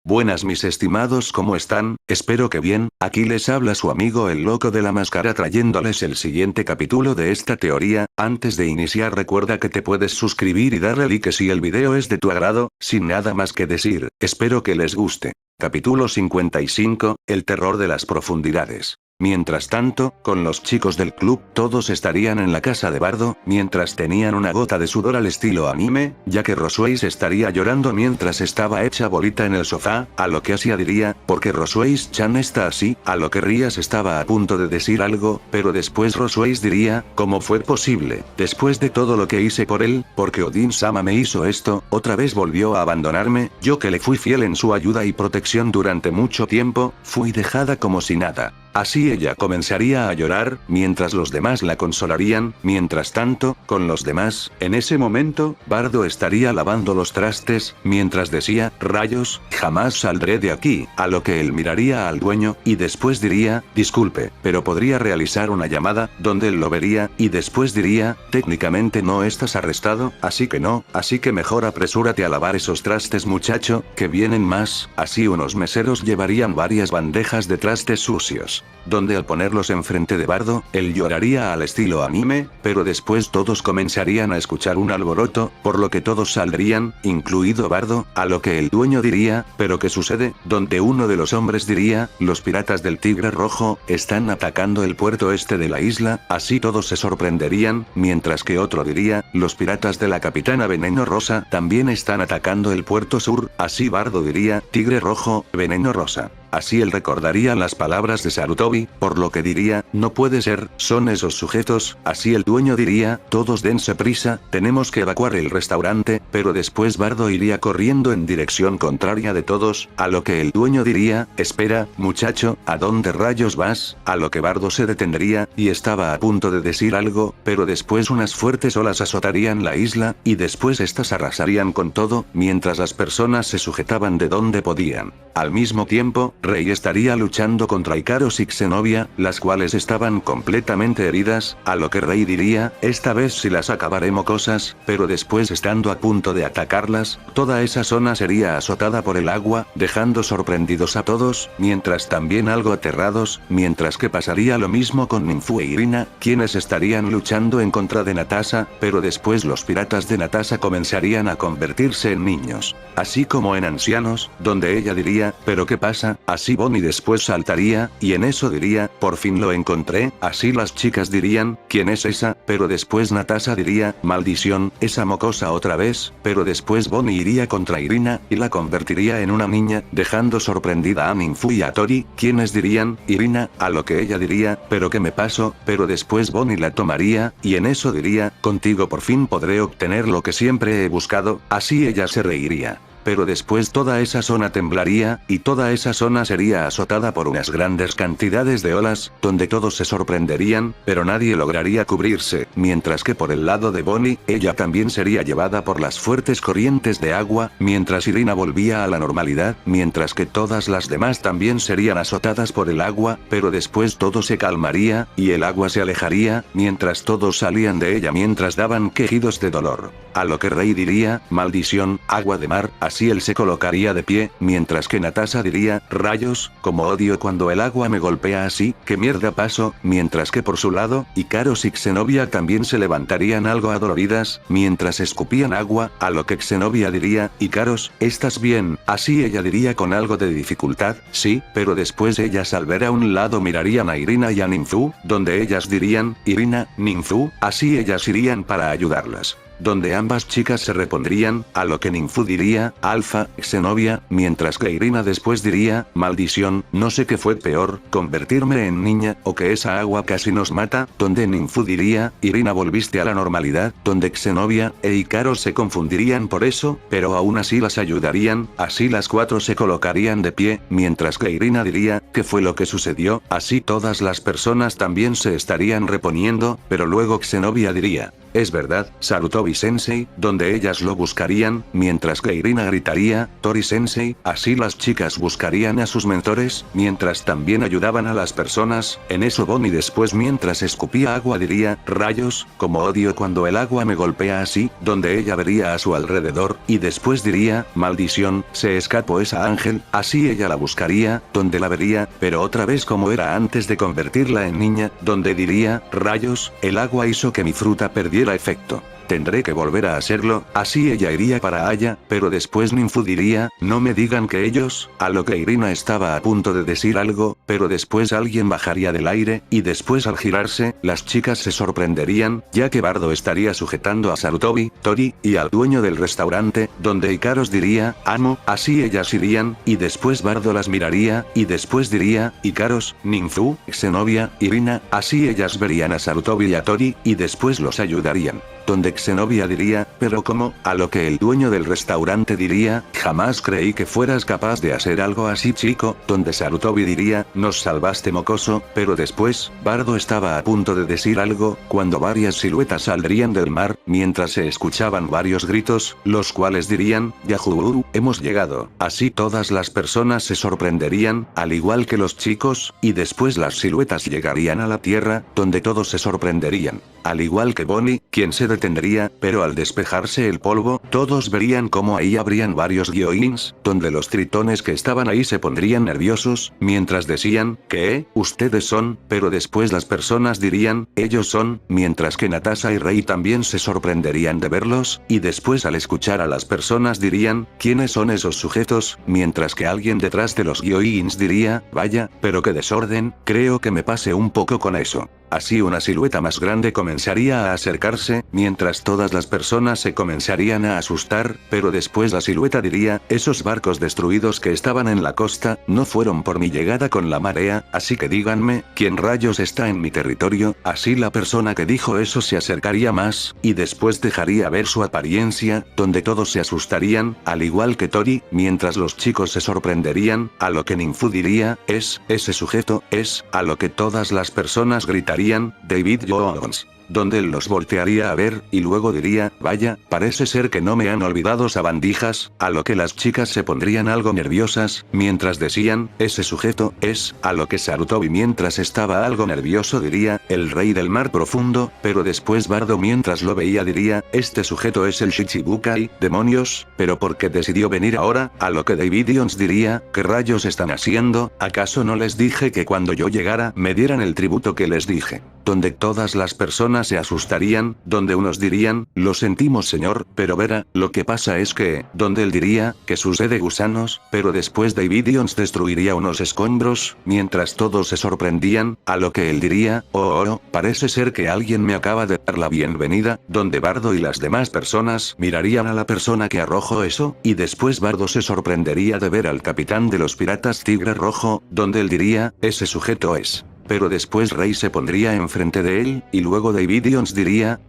Buenas mis estimados, ¿cómo están? Espero que bien. Aquí les habla su amigo el loco de la máscara trayéndoles el siguiente capítulo de esta teoría. Antes de iniciar recuerda que te puedes suscribir y darle like si el video es de tu agrado. Sin nada más que decir, espero que les guste. Capítulo 55, el terror de las profundidades. Mientras tanto, con los chicos del club todos estarían en la casa de Bardo, mientras tenían una gota de sudor al estilo anime, ya que Rosways estaría llorando mientras estaba hecha bolita en el sofá, a lo que Asia diría, porque Rosways-chan está así, a lo que Rias estaba a punto de decir algo, pero después Rosways diría, ¿cómo fue posible? Después de todo lo que hice por él, porque Odin-sama me hizo esto, otra vez volvió a abandonarme, yo que le fui fiel en su ayuda y protección durante mucho tiempo, fui dejada como si nada. Así ella comenzaría a llorar, mientras los demás la consolarían. Mientras tanto, con los demás, en ese momento, Bardo estaría lavando los trastes, mientras decía, rayos, jamás saldré de aquí, a lo que él miraría al dueño, y después diría, disculpe, pero podría realizar una llamada, donde él lo vería, y después diría, técnicamente no estás arrestado, así que no, así que mejor apresúrate a lavar esos trastes muchacho, que vienen más. Así unos meseros llevarían varias bandejas de trastes sucios, donde al ponerlos enfrente de Bardo, él lloraría al estilo anime, pero después todos comenzarían a escuchar un alboroto, por lo que todos saldrían, incluido Bardo, a lo que el dueño diría, ¿pero qué sucede? Donde uno de los hombres diría, los piratas del Tigre Rojo, están atacando el puerto este de la isla, así todos se sorprenderían, mientras que otro diría, los piratas de la Capitana Veneno Rosa, también están atacando el puerto sur, así Bardo diría, Tigre Rojo, Veneno Rosa. Así él recordaría las palabras de Sarutobi, por lo que diría, no puede ser, son esos sujetos. Así el dueño diría, todos dense prisa, tenemos que evacuar el restaurante, pero después Bardo iría corriendo en dirección contraria de todos, a lo que el dueño diría, espera, muchacho, ¿a dónde rayos vas? A lo que Bardo se detendría, y estaba a punto de decir algo, pero después unas fuertes olas azotarían la isla, y después estas arrasarían con todo, mientras las personas se sujetaban de donde podían. Al mismo tiempo, Rei estaría luchando contra Ikaros y Xenovia, las cuales estaban completamente heridas, a lo que Rei diría, esta vez sí las acabaré mocosas, pero después estando a punto de atacarlas, toda esa zona sería azotada por el agua, dejando sorprendidos a todos, mientras también algo aterrados, mientras que pasaría lo mismo con Ninfu e Irina, quienes estarían luchando en contra de Natasha, pero después los piratas de Natasha comenzarían a convertirse en niños, así como en ancianos, donde ella diría, ¿pero qué pasa? Así Bonnie después saltaría, y en eso diría, por fin lo encontré, así las chicas dirían, ¿quién es esa? Pero después Natasha diría, maldición, esa mocosa otra vez, pero después Bonnie iría contra Irina, y la convertiría en una niña, dejando sorprendida a Ninfu y a Tori, quienes dirían, Irina, a lo que ella diría, ¿pero qué me pasó? Pero después Bonnie la tomaría, y en eso diría, contigo por fin podré obtener lo que siempre he buscado, así ella se reiría. Pero después toda esa zona temblaría, y toda esa zona sería azotada por unas grandes cantidades de olas, donde todos se sorprenderían, pero nadie lograría cubrirse, mientras que por el lado de Bonnie, ella también sería llevada por las fuertes corrientes de agua, mientras Irina volvía a la normalidad, mientras que todas las demás también serían azotadas por el agua, pero después todo se calmaría, y el agua se alejaría, mientras todos salían de ella mientras daban quejidos de dolor. A lo que Rei diría, maldición, agua de mar, así él se colocaría de pie, mientras que Natasha diría, rayos, como odio cuando el agua me golpea así, ¿qué mierda pasó? Mientras que por su lado, Ikaros y Xenovia también se levantarían algo adoloridas, mientras escupían agua, a lo que Xenovia diría, Ikaros, ¿estás bien? Así ella diría con algo de dificultad, sí, pero después ellas al ver a un lado mirarían a Irina y a Ninfu, donde ellas dirían, Irina, Ninfu, así ellas irían para ayudarlas, donde ambas chicas se repondrían, a lo que Ninfu diría, Alfa, Xenovia, mientras que Irina después diría, maldición, no sé qué fue peor, convertirme en niña, o que esa agua casi nos mata, donde Ninfu diría, Irina volviste a la normalidad, donde Xenovia e Ikaros se confundirían por eso, pero aún así las ayudarían, así las cuatro se colocarían de pie, mientras que Irina diría, ¿qué fue lo que sucedió? Así todas las personas también se estarían reponiendo, pero luego Xenovia diría, es verdad, Sarutobi-sensei, donde ellas lo buscarían, mientras que Irina gritaría, Tori-sensei, así las chicas buscarían a sus mentores, mientras también ayudaban a las personas, en eso Bonnie después mientras escupía agua diría, rayos, como odio cuando el agua me golpea así, donde ella vería a su alrededor, y después diría, maldición, se escapó esa ángel, así ella la buscaría, donde la vería, pero otra vez como era antes de convertirla en niña, donde diría, rayos, el agua hizo que mi fruta perdiera efecto. Tendré que volver a hacerlo, así ella iría para allá, pero después Ninfu diría, no me digan que ellos, a lo que Irina estaba a punto de decir algo, pero después alguien bajaría del aire, y después al girarse, las chicas se sorprenderían, ya que Bardo estaría sujetando a Sarutobi, Tori, y al dueño del restaurante, donde Ikaros diría, amo, así ellas irían, y después Bardo las miraría, y después diría, Ikaros, Ninfu, Zenobia, Irina, así ellas verían a Sarutobi y a Tori, y después los ayudarían. Donde Zenobia diría, pero ¿cómo? A lo que el dueño del restaurante diría, jamás creí que fueras capaz de hacer algo así chico, donde Sarutobi diría, nos salvaste mocoso, pero después, Bardo estaba a punto de decir algo, cuando varias siluetas saldrían del mar, mientras se escuchaban varios gritos, los cuales dirían, Yahoo, hemos llegado, así todas las personas se sorprenderían, al igual que los chicos, y después las siluetas llegarían a la tierra, donde todos se sorprenderían. Al igual que Bonnie, quien se detendría, pero al despejarse el polvo, todos verían cómo ahí habrían varios Gyojins, donde los tritones que estaban ahí se pondrían nerviosos, mientras decían, ¿qué? Ustedes son, pero después las personas dirían, ellos son, mientras que Natasha y Rei también se sorprenderían de verlos, y después al escuchar a las personas dirían, ¿quiénes son esos sujetos? Mientras que alguien detrás de los Gyojins diría, vaya, pero qué desorden, creo que me pase un poco con eso. Así una silueta más grande comenzaría a acercarse, mientras todas las personas se comenzarían a asustar, pero después la silueta diría, esos barcos destruidos que estaban en la costa, no fueron por mi llegada con la marea, así que díganme, ¿quién rayos está en mi territorio? Así la persona que dijo eso se acercaría más, y después dejaría ver su apariencia, donde todos se asustarían, al igual que Tori, mientras los chicos se sorprenderían, a lo que Ninfu diría, ese sujeto, a lo que todas las personas gritarían, David Jones. Donde él los voltearía a ver, y luego diría, vaya, parece ser que no me han olvidado sabandijas, a lo que las chicas se pondrían algo nerviosas, mientras decían, ese sujeto, a lo que Sarutobi mientras estaba algo nervioso diría, el rey del mar profundo, pero después Bardo mientras lo veía diría, este sujeto es el Shichibukai, demonios, pero ¿por qué decidió venir ahora? A lo que David Jones diría, ¿qué rayos están haciendo? ¿Acaso no les dije que cuando yo llegara, me dieran el tributo que les dije? Donde todas las personas se asustarían, donde unos dirían, lo sentimos señor, pero verá, lo que pasa es que, donde él diría, que sucede gusanos, pero después David Jones destruiría unos escombros, mientras todos se sorprendían, a lo que él diría, parece ser que alguien me acaba de dar la bienvenida, donde Bardo y las demás personas mirarían a la persona que arrojó eso, y después Bardo se sorprendería de ver al capitán de los piratas Tigre Rojo, donde él diría, ese sujeto es. Pero después Rey se pondría enfrente de él, y luego David Jones diría,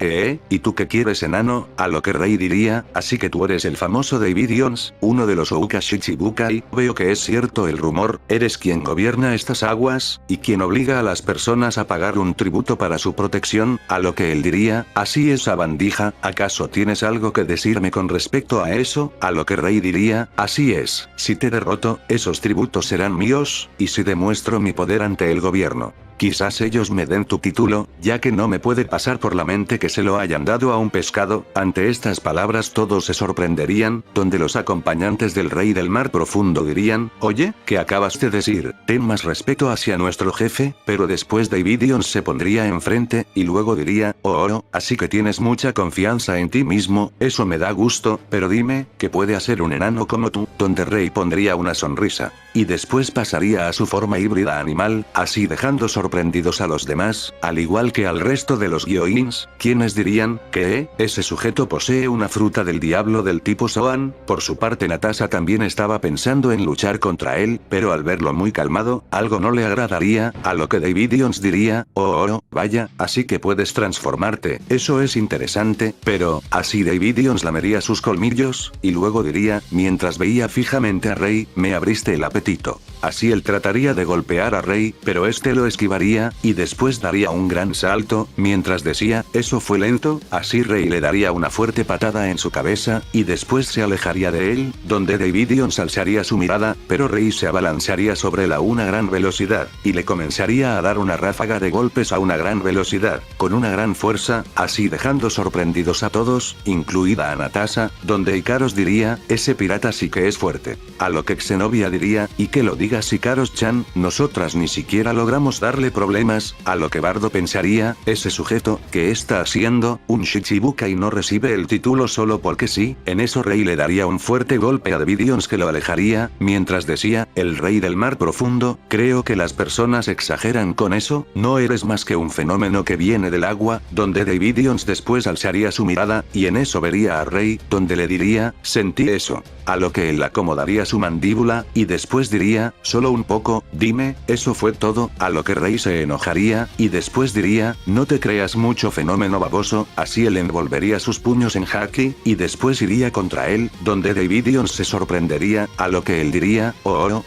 ¿y tú qué quieres enano? A lo que Rey diría, así que tú eres el famoso David Jones, uno de los Ouka Shichibukai, veo que es cierto el rumor, eres quien gobierna estas aguas, y quien obliga a las personas a pagar un tributo para su protección, a lo que él diría, así es sabandija, ¿acaso tienes algo que decirme con respecto a eso? A lo que Rey diría, así es, si te derroto, esos tributos serán míos, y si demuestro mi poder ante el gobierno. Quizás ellos me den tu título, ya que no me puede pasar por la mente que se lo hayan dado a un pescado. Ante estas palabras todos se sorprenderían, donde los acompañantes del rey del mar profundo dirían, oye, ¿qué acabas de decir? Ten más respeto hacia nuestro jefe, pero después David Jones se pondría enfrente, y luego diría, así que tienes mucha confianza en ti mismo, eso me da gusto, pero dime, ¿qué puede hacer un enano como tú? Donde Rey pondría una sonrisa, y después pasaría a su forma híbrida animal, así dejando sorprendidos a los demás, al igual que al resto de los Gyojins, quienes dirían, que ese sujeto posee una fruta del diablo del tipo Soan. Por su parte Natasha también estaba pensando en luchar contra él, pero al verlo muy calmado, algo no le agradaría, a lo que David Jones diría, vaya, así que puedes transformarte, eso es interesante, pero, así David Jones lamería sus colmillos, y luego diría, mientras veía fijamente a Rey, me abriste el apetito. Así él trataría de golpear a Rey, pero este lo esquivaría haría, y después daría un gran salto, mientras decía, eso fue lento, así Rey le daría una fuerte patada en su cabeza, y después se alejaría de él, donde Davidians alzaría su mirada, pero Rey se abalanzaría sobre él a una gran velocidad, y le comenzaría a dar una ráfaga de golpes a una gran velocidad, con una gran fuerza, así dejando sorprendidos a todos, incluida a Natasha, donde Ikaros diría, ese pirata sí que es fuerte. A lo que Zenobia diría, y que lo diga Ikaros-chan, nosotras ni siquiera logramos darle problemas, a lo que Bardo pensaría, ese sujeto, ¿qué está haciendo? Un Shichibukai no recibe el título solo porque sí, en eso Rey le daría un fuerte golpe a Davidians que lo alejaría, mientras decía, el rey del mar profundo, creo que las personas exageran con eso, no eres más que un fenómeno que viene del agua, donde Davidians después alzaría su mirada, y en eso vería a Rey, donde le diría, sentí eso. A lo que él acomodaría su mandíbula, y después diría, solo un poco, dime, eso fue todo, a lo que Rey se enojaría, y después diría, no te creas mucho fenómeno baboso, así él envolvería sus puños en haki, y después iría contra él, donde Davidians se sorprendería, a lo que él diría,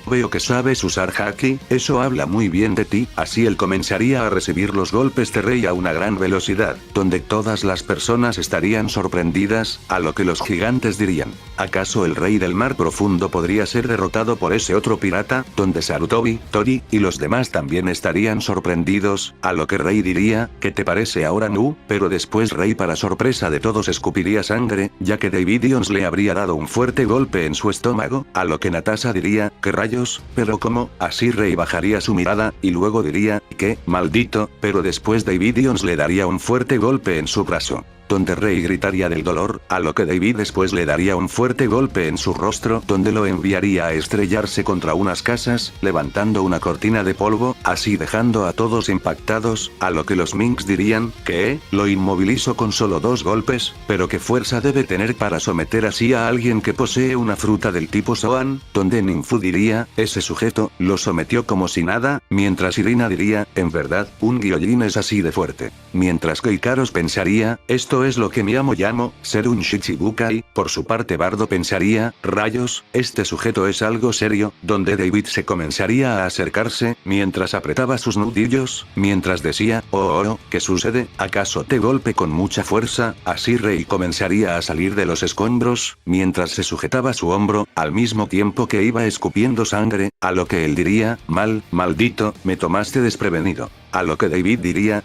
veo que sabes usar haki, eso habla muy bien de ti, así él comenzaría a recibir los golpes de Rey a una gran velocidad, donde todas las personas estarían sorprendidas, a lo que los gigantes dirían, ¿acaso el rey del mar profundo podría ser derrotado por ese otro pirata? Donde Sarutobi, Tori, y los demás también estarían sorprendidos, a lo que Rey diría, ¿qué te parece ahora Nu? Pero después Rey para sorpresa de todos escupiría sangre, ya que Davidians le habría dado un fuerte golpe en su estómago, a lo que Natasha diría, ¿qué rayos? ¿Pero cómo? Así Rey bajaría su mirada, y luego diría, ¿qué? Maldito, pero después Davidians le daría un fuerte golpe en su brazo, donde Rey gritaría del dolor, a lo que David después le daría un fuerte golpe en su rostro, donde lo enviaría a estrellarse contra unas casas, levantando una cortina de polvo, así dejando a todos impactados, a lo que los Minks dirían, ¿qué? Lo inmovilizó con solo 2 golpes, pero ¿qué fuerza debe tener para someter así a alguien que posee una fruta del tipo Soan? Donde Ninfu diría, ese sujeto, lo sometió como si nada, mientras Irina diría, en verdad, un Gyojin es así de fuerte. Mientras que Ikaros pensaría, esto es lo que mi amo llamo, ser un Shichibukai, por su parte Bardo pensaría, rayos, este sujeto es algo serio, donde David se comenzaría a acercarse, mientras apretaba sus nudillos, mientras decía, ¿qué sucede? ¿Acaso te golpe con mucha fuerza? Así Rey comenzaría a salir de los escombros, mientras se sujetaba su hombro, al mismo tiempo que iba escupiendo sangre, a lo que él diría, maldito, me tomaste desprevenido. A lo que David diría,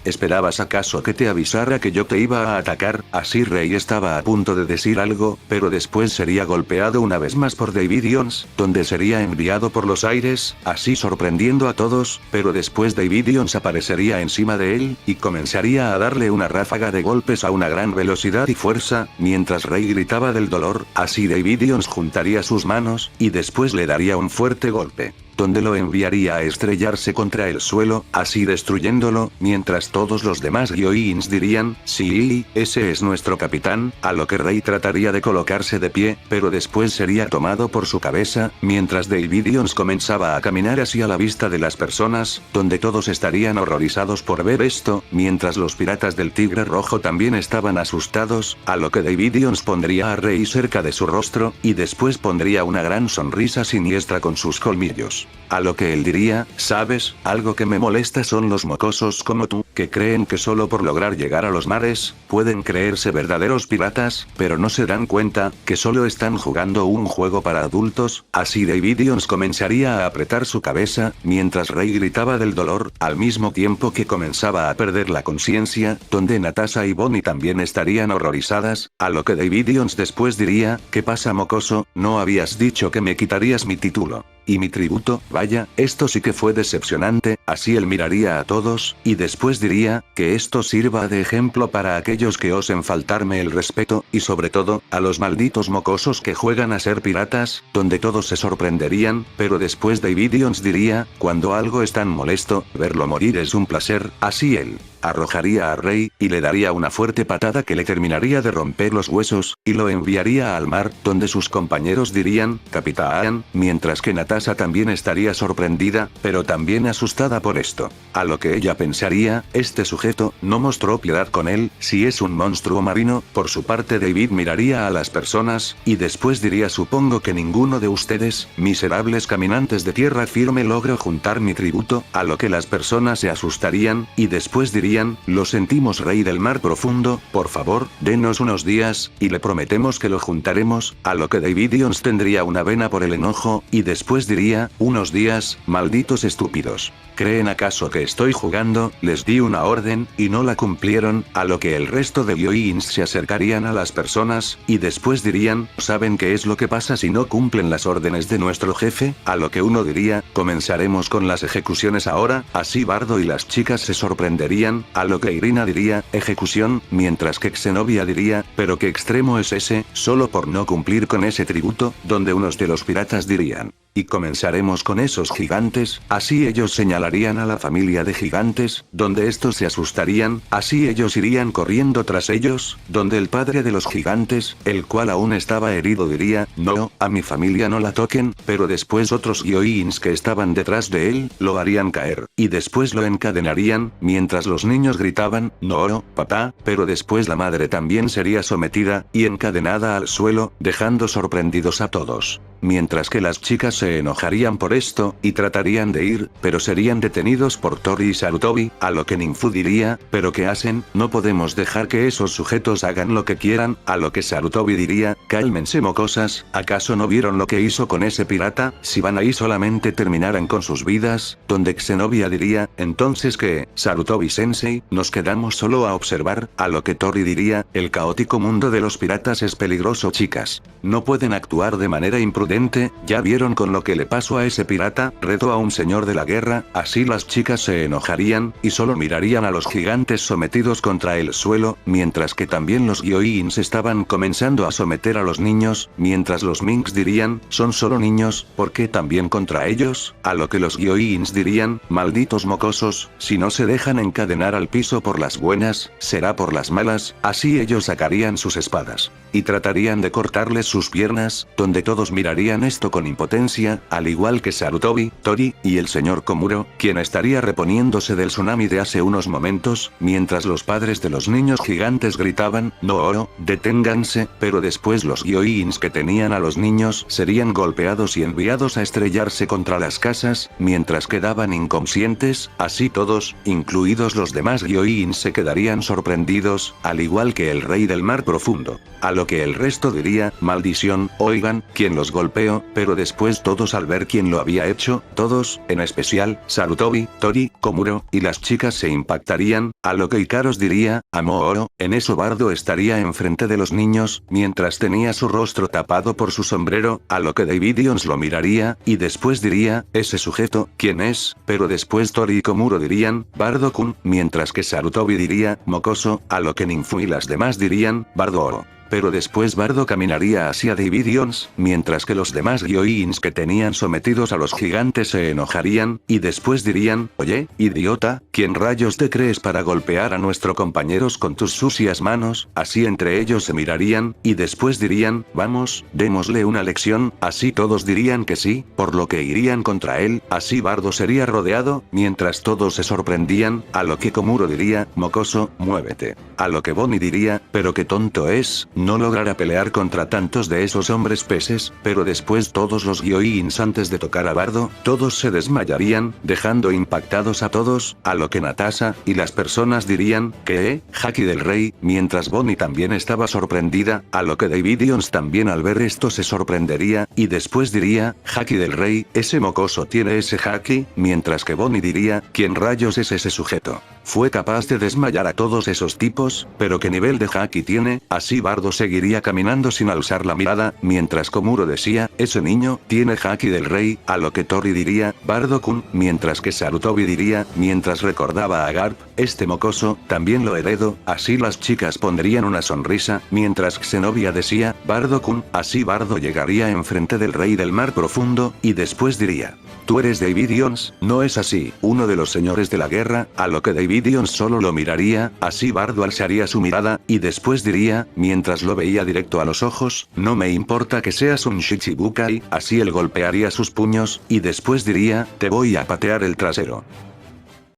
¿esperabas acaso que te avisara que yo te iba a atacar? Así Rey estaba a punto de decir algo, pero después sería golpeado una vez más por Davidians, donde sería enviado por los aires, así sorprendiendo a todos, pero después Davidians aparecería encima de él, y comenzaría a darle una ráfaga de golpes a una gran velocidad y fuerza, mientras Rey gritaba del dolor, así Davidians juntaría sus manos, y después le daría un fuerte golpe, donde lo enviaría a estrellarse contra el suelo, así destruyéndolo, mientras todos los demás Gyojins dirían, sí, ese es nuestro capitán, a lo que Rey trataría de colocarse de pie, pero después sería tomado por su cabeza, mientras Davidians comenzaba a caminar hacia la vista de las personas, donde todos estarían horrorizados por ver esto, mientras los piratas del Tigre Rojo también estaban asustados, a lo que Davidians pondría a Rey cerca de su rostro, y después pondría una gran sonrisa siniestra con sus colmillos. A lo que él diría, ¿sabes? Algo que me molesta son los mocosos como tú, que creen que solo por lograr llegar a los mares, pueden creerse verdaderos piratas, pero no se dan cuenta, que solo están jugando un juego para adultos. Así Davidians comenzaría a apretar su cabeza, mientras Rey gritaba del dolor, al mismo tiempo que comenzaba a perder la conciencia, donde Natasha y Bonnie también estarían horrorizadas, a lo que Davidians después diría, ¿qué pasa mocoso? ¿No habías dicho que me quitarías mi título y mi tributo? Vaya, esto sí que fue decepcionante, así él miraría a todos, y después diría, que esto sirva de ejemplo para aquellos que osen faltarme el respeto, y sobre todo, a los malditos mocosos que juegan a ser piratas, donde todos se sorprenderían, pero después Davidians diría, cuando algo es tan molesto, verlo morir es un placer, así él arrojaría al rey, y le daría una fuerte patada que le terminaría de romper los huesos, y lo enviaría al mar, donde sus compañeros dirían, Capitán, mientras que Natasha también estaría sorprendida, pero también asustada por esto. A lo que ella pensaría, este sujeto no mostró piedad con él, si es un monstruo marino. Por su parte David miraría a las personas, y después diría supongo que ninguno de ustedes, miserables caminantes de tierra firme logró juntar mi tributo, a lo que las personas se asustarían, y después dirían, lo sentimos rey del mar profundo, por favor, denos unos días, y le prometemos que lo juntaremos, a lo que Davidions tendría una vena por el enojo, y después diría, unos días, malditos estúpidos. ¿Creen acaso que estoy jugando? Les di una orden, y no la cumplieron, a lo que el resto de Yoins se acercarían a las personas, y después dirían, ¿saben qué es lo que pasa si no cumplen las órdenes de nuestro jefe? A lo que uno diría, comenzaremos con las ejecuciones ahora, así Bardo y las chicas se sorprenderían, a lo que Irina diría, ejecución, mientras que Xenobia diría, pero qué extremo es ese, solo por no cumplir con ese tributo, donde unos de los piratas dirían, y comenzaremos con esos gigantes, así ellos señalarían a la familia de gigantes, donde estos se asustarían, así ellos irían corriendo tras ellos, donde el padre de los gigantes, el cual aún estaba herido diría, no, a mi familia no la toquen, pero después otros Yoins que estaban detrás de él, lo harían caer, y después lo encadenarían, mientras los niños gritaban, no, papá, pero después la madre también sería sometida, y encadenada al suelo, dejando sorprendidos a todos. Mientras que las chicas se enojarían por esto, y tratarían de ir, pero serían detenidos por Tori y Sarutobi, a lo que Ninfu diría, ¿pero qué hacen? No podemos dejar que esos sujetos hagan lo que quieran, a lo que Sarutobi diría, cálmense mocosas, ¿acaso no vieron lo que hizo con ese pirata? Si van ahí solamente terminarán con sus vidas, donde Xenobia diría, entonces ¿qué? Sarutobi-sensei, nos quedamos solo a observar, a lo que Tori diría, el caótico mundo de los piratas es peligroso chicas. No pueden actuar de manera imprudente, ya vieron con lo que le pasó a ese pirata, retó a un señor de la guerra, así las chicas se enojarían, y solo mirarían a los gigantes sometidos contra el suelo, mientras que también los Yoins estaban comenzando a someter a los niños, mientras los Minks dirían, son solo niños, ¿por qué también contra ellos? A lo que los Yoins dirían, malditos mocosos, si no se dejan encadenar al piso por las buenas, será por las malas, así ellos sacarían sus espadas, y tratarían de cortarles sus piernas, donde todos mirarían esto con impotencia, al igual que Sarutobi, Tori, y el señor Komuro, quien estaría reponiéndose del tsunami de hace unos momentos, mientras los padres de los niños gigantes gritaban, no, deténganse, pero después los Yoins que tenían a los niños serían golpeados y enviados a estrellarse contra las casas, mientras quedaban inconscientes, así todos, incluidos los demás Yoins se quedarían sorprendidos, al igual que el rey del mar profundo. A lo que el resto diría, maldición, oigan, ¿quién los golpeó? Pero después todos al ver quién lo había hecho, todos, en especial, Sarutobi, Tori, Komuro, y las chicas se impactarían, a lo que Ikaros diría, Amoro, en eso Bardo estaría enfrente de los niños, mientras tenía su rostro tapado por su sombrero, a lo que Davidions lo miraría, y después diría, ese sujeto, ¿quién es? Pero después Tori y Komuro dirían, Bardo-kun, mientras que Sarutobi diría, mocoso, a lo que Ninfu y las demás dirían, Bardo. Pero después Bardo caminaría hacia Davidions, mientras que los demás Yoins que tenían sometidos a los gigantes se enojarían, y después dirían, oye, idiota, ¿quién rayos te crees para golpear a nuestros compañeros con tus sucias manos? Así entre ellos se mirarían, y después dirían, vamos, démosle una lección, así todos dirían que sí, por lo que irían contra él, así Bardo sería rodeado, mientras todos se sorprendían, a lo que Komuro diría, mocoso, muévete. A lo que Bonnie diría, pero qué tonto es, no logrará pelear contra tantos de esos hombres peces, pero después todos los Yoins antes de tocar a Bardo, todos se desmayarían, dejando impactados a todos, a lo que Natasha, y las personas dirían, ¿qué? Haki del rey, mientras Bonnie también estaba sorprendida, a lo que Davidions también al ver esto se sorprendería, y después diría, Haki del rey, ese mocoso tiene ese haki, mientras que Bonnie diría, ¿quién rayos es ese sujeto? Fue capaz de desmayar a todos esos tipos, pero ¿qué nivel de haki tiene? Así Bardo seguiría caminando sin alzar la mirada, mientras Komuro decía, ese niño, tiene haki del rey, a lo que Tori diría, Bardo-kun, mientras que Sarutobi diría, mientras recordaba a Garp, este mocoso, también lo heredo, así las chicas pondrían una sonrisa, mientras Xenobia decía, Bardo-kun, así Bardo llegaría enfrente del rey del mar profundo, y después diría, Tú eres Davidians, no es así, uno de los señores de la guerra, a lo que Davidians solo lo miraría, así Bardo alzaría su mirada, y después diría, mientras lo veía directo a los ojos, no me importa que seas un Shichibukai, así él golpearía sus puños, y después diría, te voy a patear el trasero.